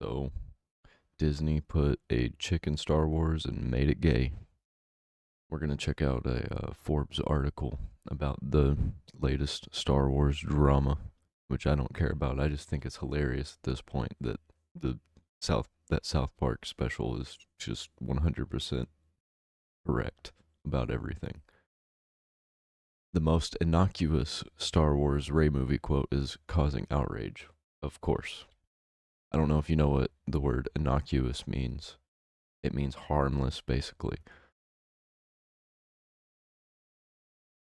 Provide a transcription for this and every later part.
So Disney put a chick in Star Wars and made it gay. We're gonna check out a Forbes article about the latest Star Wars drama, which I don't care about. I just think it's hilarious at this point that the South Park special is just 100% correct about everything. The most innocuous Star Wars Rey movie quote is causing outrage. Of course. I don't know if you know what the word innocuous means. It means harmless, basically.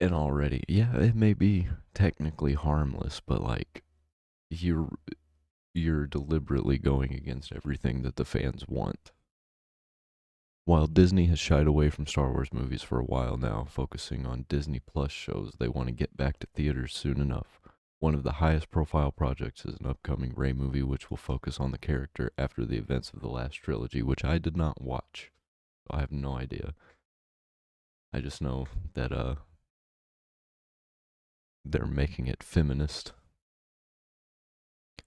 And already, yeah, it may be technically harmless, but like you're you're deliberately going against everything that the fans want. While Disney has shied away from Star Wars movies for a while now, focusing on Disney Plus shows, they want to get back to theaters soon enough. One of the highest profile projects is an upcoming Rey movie which will focus on the character after the events of the last trilogy, which I did not watch. So I have no idea. I just know that they're making it feminist.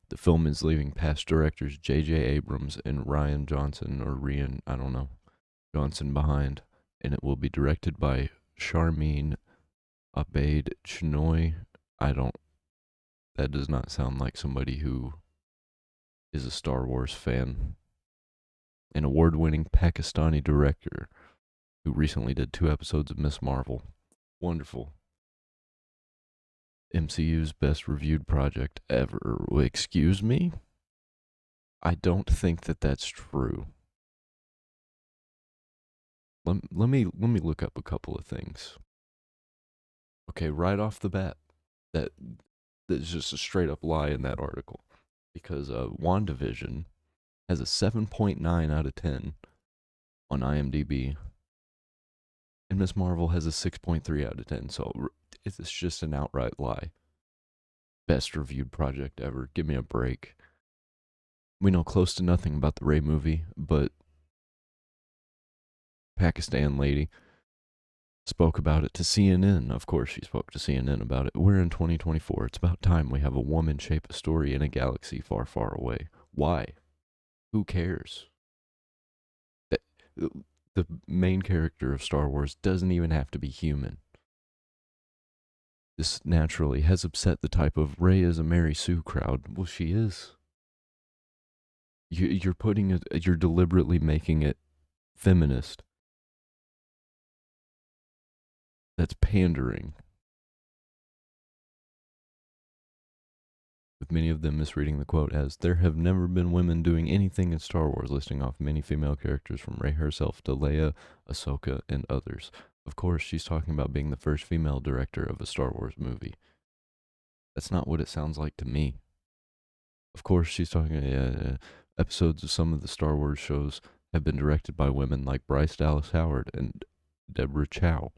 The film is leaving past directors J.J. Abrams and Ryan Johnson, or Rian, I don't know, Johnson behind, and it will be directed by Charmin Abaid Chinoy. I don't, that does not sound like somebody who is a Star Wars fan. An award winning Pakistani director who recently did 2 episodes of Miss Marvel. Wonderful. MCU's best reviewed project ever. Excuse me? I don't think that that's true. Let me look up a couple of things. Okay, right off the bat, that that's just a straight up lie in that article, because WandaVision has a 7.9 out of 10 on IMDb, and Miss Marvel has a 6.3 out of 10. So it's just an outright lie. Best reviewed project ever. Give me a break. We know close to nothing about the Ray movie, but Pakistan lady spoke about it to CNN. Of course, she spoke to CNN about it. We're in 2024. It's about time we have a woman shape a story in a galaxy far, far away. Why? Who cares? The main character of Star Wars doesn't even have to be human. This naturally has upset the type of Rey is a Mary Sue crowd. Well, she is. You're putting it. You're deliberately making it feminist. That's pandering. With many of them misreading the quote as, "There have never been women doing anything in Star Wars," listing off many female characters from Rey herself to Leia, Ahsoka, and others. Of course, she's talking about being the first female director of a Star Wars movie. That's not what it sounds like to me. Of course, she's talking. Episodes of some of the Star Wars shows have been directed by women like Bryce Dallas Howard and Deborah Chow.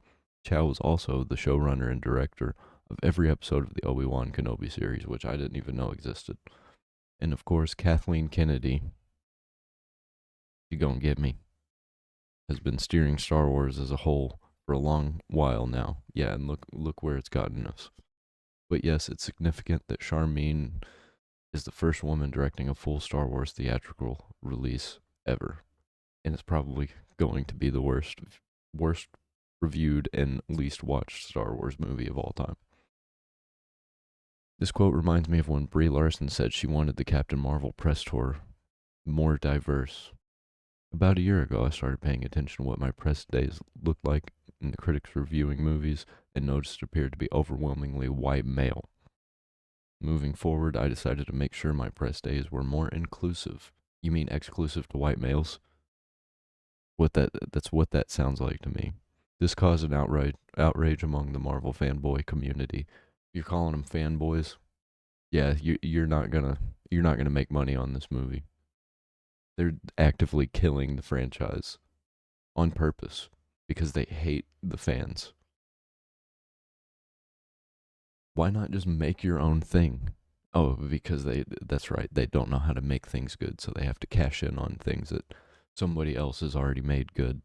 Chow was also the showrunner and director of every episode of the Obi-Wan Kenobi series, which I didn't even know existed. And of course, Kathleen Kennedy, you gonna get me, has been steering Star Wars as a whole for a long while now. Yeah, and look where it's gotten us. But yes, it's significant that Charmin is the first woman directing a full Star Wars theatrical release ever. And it's probably going to be the worst reviewed and least watched Star Wars movie of all time. This quote reminds me of when Brie Larson said she wanted the Captain Marvel press tour more diverse. About a year ago, I started paying attention to what my press days looked like in the critics reviewing movies and noticed it appeared to be overwhelmingly white male. Moving forward, I decided to make sure my press days were more inclusive. You mean exclusive to white males? That's what that sounds like to me. This caused an outrage among the Marvel fanboy community. You're calling them fanboys? Yeah, you're not gonna make money on this movie. They're actively killing the franchise on purpose because they hate the fans. Why not just make your own thing? Oh, because that's right, they don't know how to make things good, so they have to cash in on things that somebody else has already made good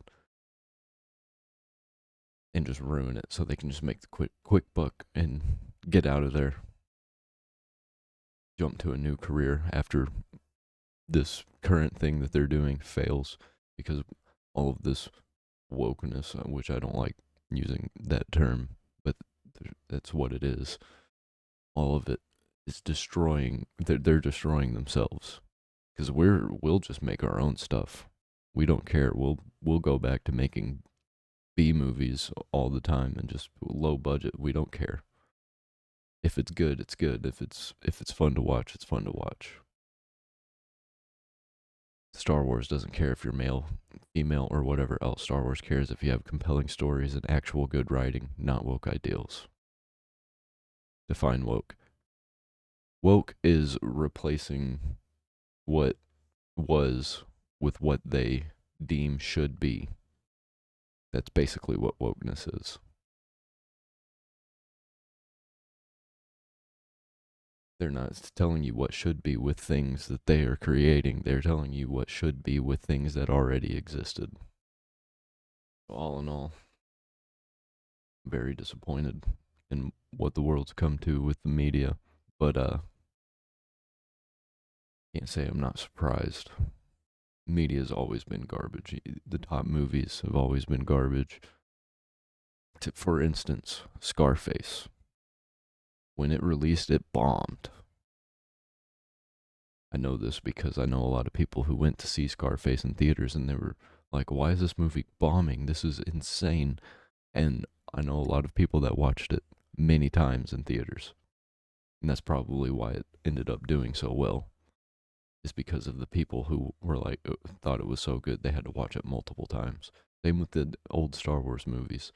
and just ruin it so they can just make the quick buck and get out of there. Jump to a new career after this current thing that they're doing fails because all of this wokeness, which I don't like using that term, but that's what it is. All of it is destroying. They're destroying themselves because we'll just make our own stuff. We don't care. We'll go back to making B movies all the time and just low budget. We don't care. If it's good, it's good. If it's fun to watch, it's fun to watch. Star Wars doesn't care if you're male, female, or whatever else. Star Wars cares if you have compelling stories and actual good writing, not woke ideals. Define woke. Woke is replacing what was with what they deem should be. That's basically what wokeness is. They're not telling you what should be with things that they are creating. They're telling you what should be with things that already existed. All in all, very disappointed in what the world's come to with the media. But can't say I'm not surprised. Media's always been garbage. The top movies have always been garbage. For instance, Scarface. When it released, it bombed. I know this because I know a lot of people who went to see Scarface in theaters and they were like, why is this movie bombing? This is insane. And I know a lot of people that watched it many times in theaters. And that's probably why it ended up doing so well. Is because of the people who were like, thought it was so good they had to watch it multiple times. Same with the old Star Wars movies.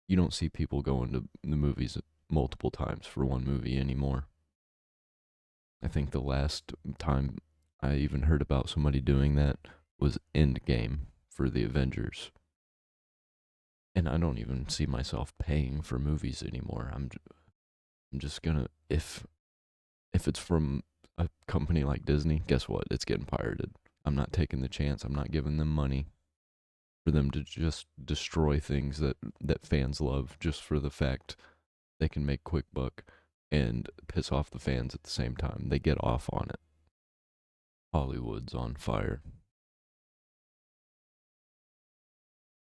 You don't see people going to the movies multiple times for one movie anymore. I think the last time I even heard about somebody doing that was Endgame for the Avengers. And I don't even see myself paying for movies anymore. I'm just gonna if it's from a company like Disney, guess what? It's getting pirated. I'm not taking the chance. I'm not giving them money for them to just destroy things that fans love just for the fact they can make quick buck and piss off the fans at the same time. They get off on it. Hollywood's on fire.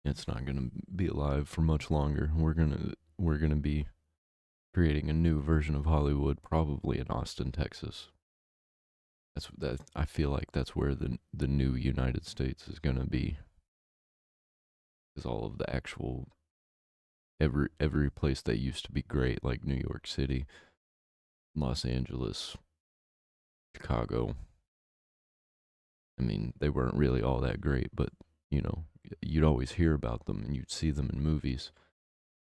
It's not going to be alive for much longer. We're going to be creating a new version of Hollywood probably in Austin, Texas. That I feel like that's where the new United States is going to be. Cuz all of the actual every place that used to be great like New York City, Los Angeles, Chicago. I mean, they weren't really all that great, but you know, you'd always hear about them and you'd see them in movies.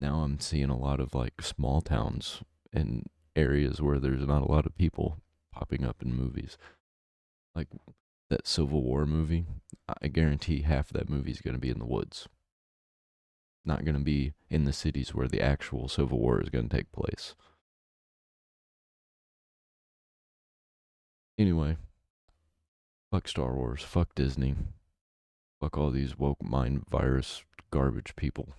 Now I'm seeing a lot of like small towns and areas where there's not a lot of people popping up in movies. Like that Civil War movie, I guarantee half of that movie is going to be in the woods. Not going to be in the cities where the actual Civil War is going to take place. Anyway, fuck Star Wars, fuck Disney, fuck all these woke mind virus garbage people.